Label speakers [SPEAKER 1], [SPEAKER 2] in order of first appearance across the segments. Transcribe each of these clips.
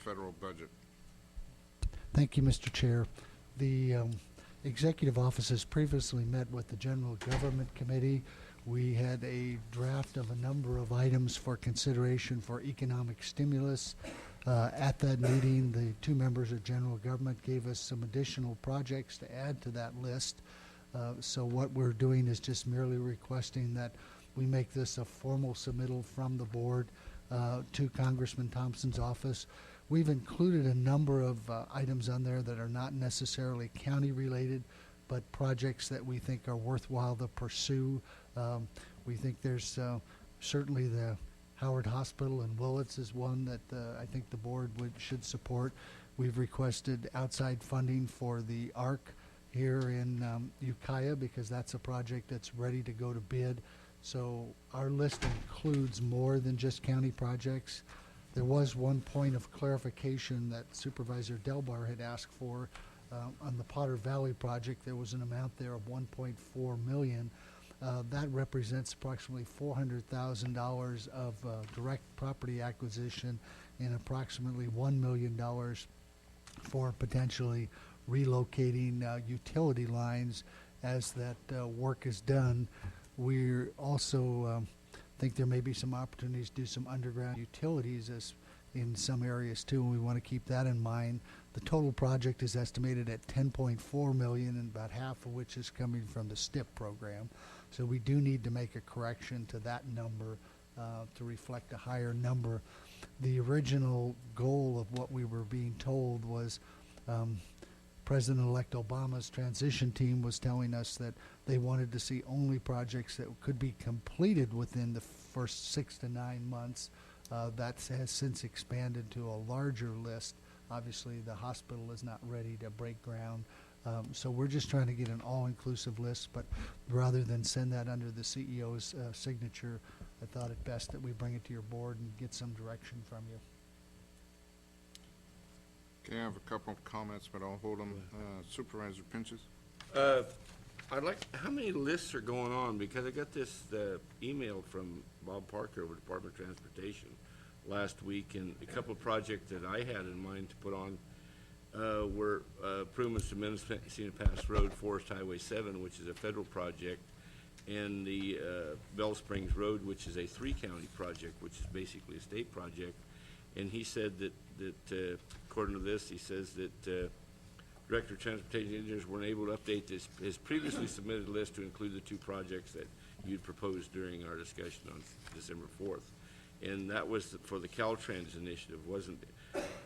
[SPEAKER 1] federal budget.
[SPEAKER 2] Thank you, Mr. Chair. The Executive Office has previously met with the General Government Committee. We had a draft of a number of items for consideration for economic stimulus. At that meeting, the two members of General Government gave us some additional projects to add to that list. So what we're doing is just merely requesting that we make this a formal submittal from the board to Congressman Thompson's office. We've included a number of items on there that are not necessarily county related, but projects that we think are worthwhile to pursue. We think there's certainly the Howard Hospital in Willits is one that I think the board should support. We've requested outside funding for the ARC here in Ukiah because that's a project that's ready to go to bid. So our list includes more than just county projects. There was one point of clarification that Supervisor Delbar had asked for on the Potter Valley project. There was an amount there of $1.4 million. That represents approximately $400,000 of direct property acquisition and approximately $1 million for potentially relocating utility lines as that work is done. We also think there may be some opportunities to do some underground utilities as in some areas too, and we want to keep that in mind. The total project is estimated at $10.4 million, and about half of which is coming from the STIP program. So we do need to make a correction to that number to reflect a higher number. The original goal of what we were being told was President-elect Obama's transition team was telling us that they wanted to see only projects that could be completed within the first 6 to 9 months. That has since expanded to a larger list. Obviously, the hospital is not ready to break ground. So we're just trying to get an all-inclusive list, but rather than send that under the CEO's signature, I thought it best that we bring it to your board and get some direction from you.
[SPEAKER 1] Okay, I have a couple of comments, but I'll hold them. Supervisor Pinches?
[SPEAKER 3] I'd like, how many lists are going on? Because I got this email from Bob Parker over Department of Transportation last week, and a couple of projects that I had in mind to put on were improvements to Mendocino Pass Road, Forest Highway 7, which is a federal project, and the Bell Springs Road, which is a 3-county project, which is basically a state project. And he said that according to this, he says that Director of Transportation Engineers weren't able to update his previously submitted list to include the 2 projects that you'd proposed during our discussion on December 4th. And that was for the Caltrans initiative,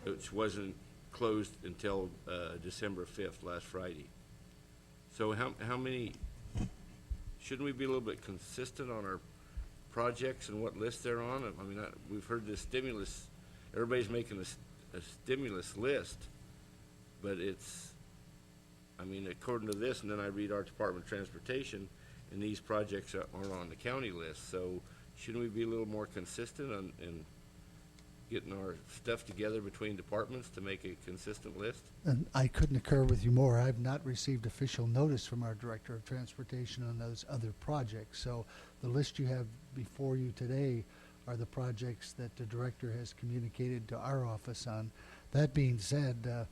[SPEAKER 3] which wasn't closed until December 5th, last Friday. So how many, shouldn't we be a little bit consistent on our projects and what list they're on? I mean, we've heard this stimulus, everybody's making a stimulus list, but it's, I mean, according to this, and then I read our Department of Transportation, and these projects aren't on the county list. So shouldn't we be a little more consistent in getting our stuff together between departments to make a consistent list?
[SPEAKER 2] And I couldn't concur with you more. I've not received official notice from our Director of Transportation on those other projects. So the list you have before you today are the projects that the Director has communicated to our office on. That being said,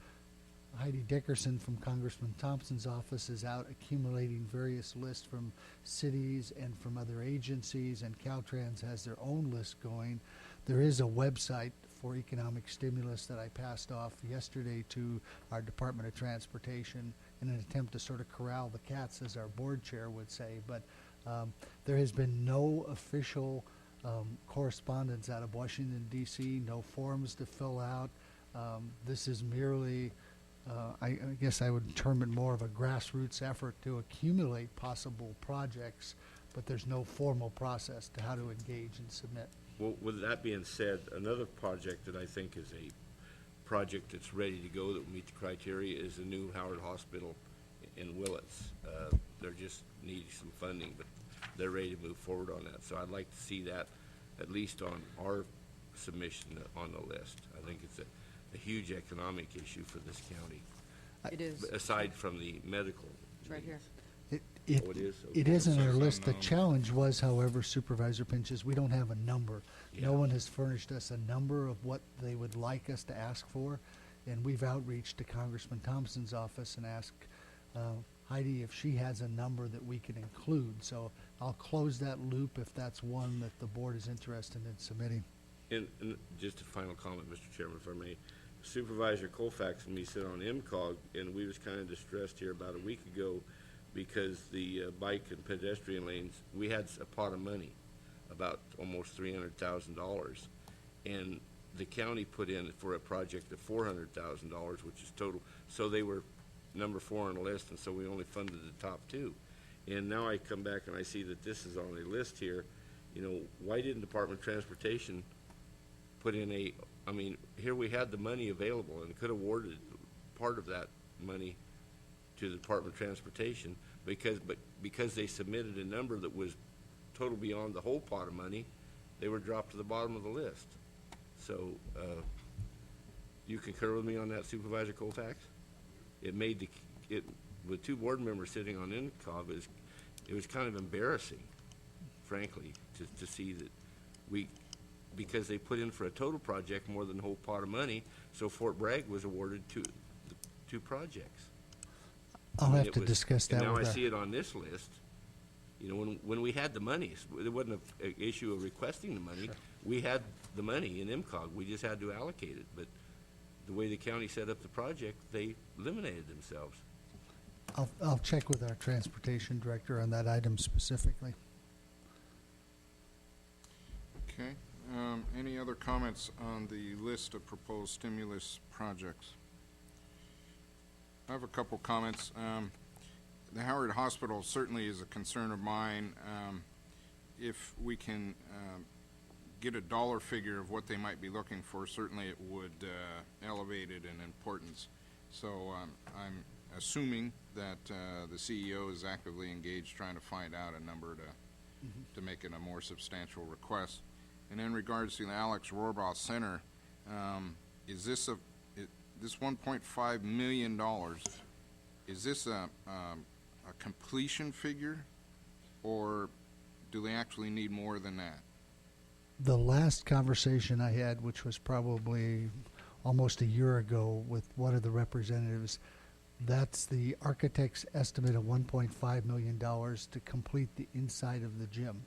[SPEAKER 2] Heidi Dickerson from Congressman Thompson's office is out accumulating various lists from cities and from other agencies, and Caltrans has their own list going. There is a website for economic stimulus that I passed off yesterday to our Department of Transportation in an attempt to sort of corral the cats, as our board chair would say. But there has been no official correspondence out of Washington, D.C., no forms to fill out. This is merely I guess I would term it more of a grassroots effort to accumulate possible projects, but there's no formal process to how to engage and submit.
[SPEAKER 3] Well, with that being said, another project that I think is a project that's ready to go that will meet the criteria is the new Howard Hospital in Willits. They're just needing some funding, but they're ready to move forward on that. So I'd like to see that at least on our submission on the list. I think it's a huge economic issue for this county.
[SPEAKER 4] It is.
[SPEAKER 3] Aside from the medical.
[SPEAKER 4] It's right here.
[SPEAKER 2] It,
[SPEAKER 3] Oh, it is?
[SPEAKER 2] it
[SPEAKER 3] Okay.
[SPEAKER 2] is in our
[SPEAKER 1] Says
[SPEAKER 2] list. The
[SPEAKER 1] unknown.
[SPEAKER 2] challenge was, however, Supervisor Pinches, we don't have a number.
[SPEAKER 3] Yeah.
[SPEAKER 2] No one has furnished us a number of what they would like us to ask for, and we've outreached to Congressman Thompson's office and asked Heidi if she has a number that we can include. So I'll close that loop if that's one that the board is interested in submitting.
[SPEAKER 3] And just a final comment, Mr. Chairman, if I may. Supervisor Colfax and me sit on MCOG, and we was kind of distressed here about a week ago because the bike and pedestrian lanes, we had a pot of money, about almost $300,000. And the county put in for a project of $400,000, which is total. So they were number 4 on the list, and so we only funded the top 2. And now I come back and I see that this is on a list here. You know, why didn't Department of Transportation put in a, I mean, here we had the money available and could have awarded part of that money to the Department of Transportation because they submitted a number that was total beyond the whole pot of money, they were dropped to the bottom of the list. So, you concur with me on that, Supervisor Colfax? It made with 2 board members sitting on NCOB, it was kind of embarrassing, frankly, to see that because they put in for a total project more than the whole pot of money, so Fort Bragg was awarded 2 projects.
[SPEAKER 2] I'll
[SPEAKER 3] I mean,
[SPEAKER 2] have
[SPEAKER 3] it
[SPEAKER 2] to
[SPEAKER 3] was-
[SPEAKER 2] discuss that
[SPEAKER 3] and now
[SPEAKER 2] with
[SPEAKER 3] I
[SPEAKER 2] our.
[SPEAKER 3] see it on this list. You know, when we had the money, it wasn't an issue of requesting the money.
[SPEAKER 2] Sure.
[SPEAKER 3] We had the money in MCOG. We just had to allocate it. But the way the county set up the project, they eliminated themselves.
[SPEAKER 2] I'll check with our transportation director on that item specifically.
[SPEAKER 1] Okay. Any other comments on the list of proposed stimulus projects? I have a couple comments. The Howard Hospital certainly is a concern of mine. If we can get a dollar figure of what they might be looking for, certainly it would elevate it in importance. So I'm assuming that the CEO is actively engaged trying to find out a number to make it a more substantial request. And in regards to the Alex Rohrbaugh Center, is this this $1.5 million, is this a completion figure, or do they actually need more than that?
[SPEAKER 2] The last conversation I had, which was probably almost a year ago with one of the representatives, that's the architect's estimate of $1.5 million to complete the inside of the gym.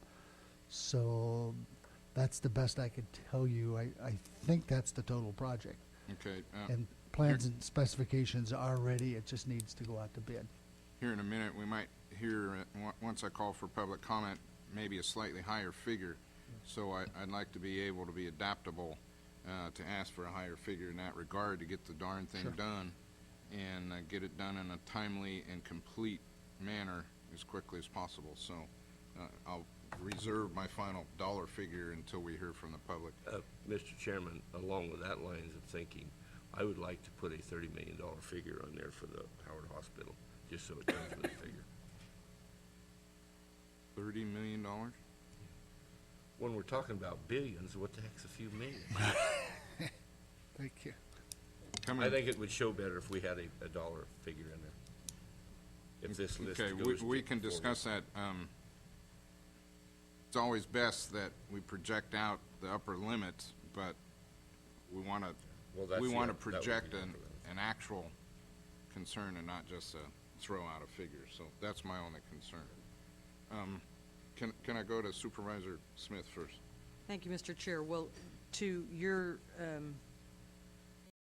[SPEAKER 2] So that's the best I could tell you. I think that's the total project.
[SPEAKER 1] Okay.
[SPEAKER 2] And plans and specifications are ready. It just needs to go out to bid.
[SPEAKER 1] Here in a minute, we might hear, once I call for public comment, maybe a slightly higher figure. So I'd like to be able to be adaptable to ask for a higher figure in that regard to get the darn thing
[SPEAKER 2] Sure.
[SPEAKER 1] done and get it done in a timely and complete manner as quickly as possible. So I'll reserve my final dollar figure until we hear from the public.
[SPEAKER 3] Mr. Chairman, along with that lines of thinking, I would like to put a $30 million figure on there for the Howard Hospital, just so it comes with a figure.
[SPEAKER 1] $30 million?
[SPEAKER 3] When we're talking about billions, what the heck's a few million?
[SPEAKER 2] Thank you.
[SPEAKER 3] I think it would show better if we had a dollar figure in there. If this list
[SPEAKER 1] Okay,
[SPEAKER 3] goes
[SPEAKER 1] we
[SPEAKER 3] to
[SPEAKER 1] can
[SPEAKER 3] forward.
[SPEAKER 1] discuss that. It's always best that we project out the upper limits, but we want
[SPEAKER 3] Well, that's
[SPEAKER 1] to
[SPEAKER 3] the- that would
[SPEAKER 1] project
[SPEAKER 3] be the
[SPEAKER 1] an
[SPEAKER 3] upper limit.
[SPEAKER 1] actual concern and not just throw out a figure. So that's my only concern. Can I go to Supervisor Smith first?
[SPEAKER 4] Thank you, Mr. Chair. Well, to your